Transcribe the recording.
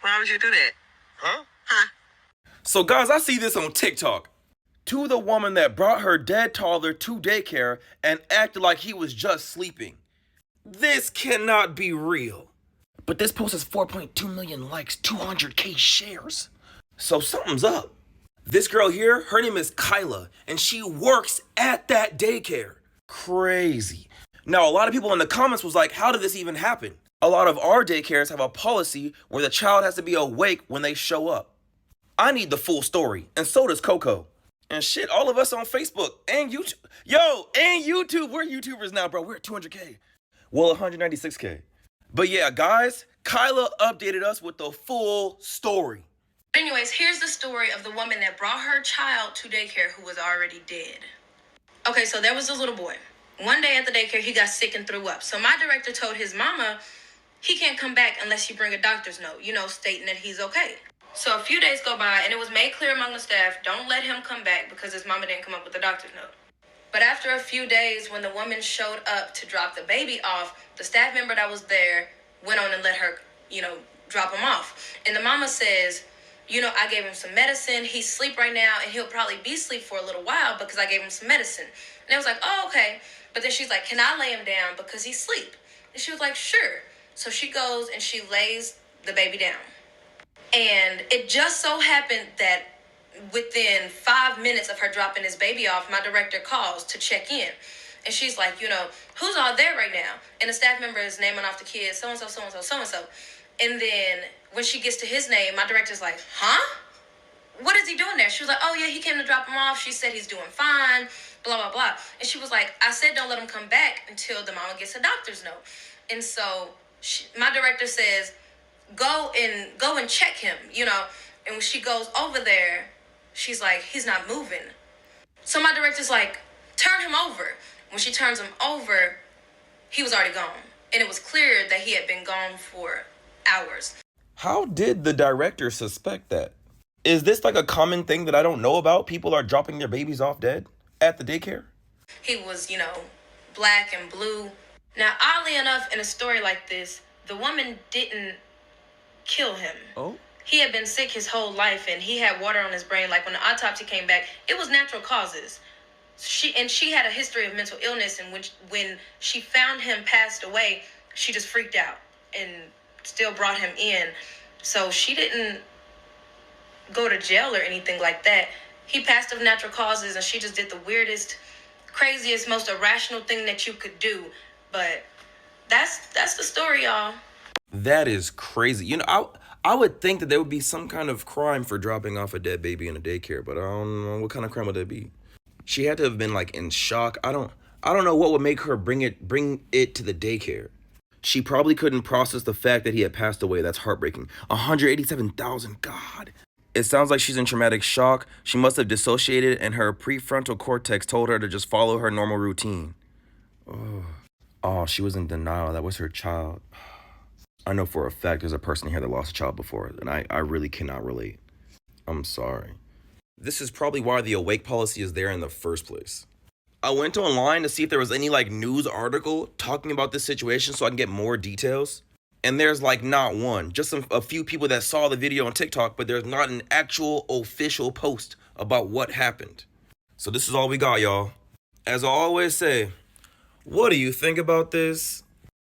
Why would you do that? Huh? Huh? So guys, I see this on TikTok. To the woman that brought her dead toddler to daycare and acted like he was just sleeping. This cannot be real. But this post has 4.2 million likes, 200k shares. So something's up. This girl here, her name is Kyla, and she works at that daycare. Crazy. Now, a lot of people in the comments was like, how did this even happen? A lot of our daycares have a policy where the child has to be awake when they show up. I need the full story, and so does Coco. And shit, all of us on Facebook and YouTube. Yo, and YouTube, we're YouTubers now, bro. We're at 200k. Well, 196k. But yeah, guys, Kyla updated us with the full story. Anyways, here's the story of the woman that brought her child to daycare who was already dead. Okay, so there was this little boy. One day at the daycare, he got sick and threw up. So my director told his mama he can't come back unless you bring a doctor's note, stating that he's okay. So a few days go by, and it was made clear among the staff, don't let him come back because his mama didn't come up with a doctor's note. But after a few days, when the woman showed up to drop the baby off, the staff member that was there went on and let her, drop him off. And the mama says, I gave him some medicine. He's asleep right now, and he'll probably be asleep for a little while because I gave him some medicine. And I was like, oh, okay. But then she's like, can I lay him down because he's asleep? And she was like, sure. So she goes and she lays the baby down. And it just so happened that within 5 minutes of her dropping this baby off, my director calls to check in. And she's like, who's all there right now? And the staff member is naming off the kids, so-and-so, so-and-so, so-and-so. And then when she gets to his name, my director's like, huh? What is he doing there? She was like, oh, yeah, he came to drop him off. She said he's doing fine, blah, blah, blah. And she was like, I said don't let him come back until the mama gets a doctor's note. And so my director says, go and check him, And when she goes over there, she's like, he's not moving. So my director's like, turn him over. When she turns him over, he was already gone. And it was clear that he had been gone for hours. How did the director suspect that? Is this like a common thing that I don't know about? People are dropping their babies off dead at the daycare? He was, black and blue. Now, oddly enough, in a story like this, the woman didn't kill him. Oh? He had been sick his whole life, and he had water on his brain. Like, when the autopsy came back, it was natural causes. She had a history of mental illness, and when she found him passed away, she just freaked out and still brought him in. So she didn't go to jail or anything like that. He passed of natural causes, and she just did the weirdest, craziest, most irrational thing that you could do. But that's the story, y'all. That is crazy. I would think that there would be some kind of crime for dropping off a dead baby in a daycare, but I don't know what kind of crime would that be. She had to have been like in shock. I don't know what would make her bring it to the daycare. She probably couldn't process the fact that he had passed away. That's heartbreaking. 187,000. God. It sounds like she's in traumatic shock. She must have dissociated, and her prefrontal cortex told her to just follow her normal routine. Oh, she was in denial. That was her child. I know for a fact there's a person here that lost a child before, and I really cannot relate. I'm sorry. This is probably why the awake policy is there in the first place. I went online to see if there was any news article talking about this situation so I can get more details. And there's not one, just a few people that saw the video on TikTok, but there's not an actual official post about what happened. So this is all we got, y'all. As I always say, what do you think about this?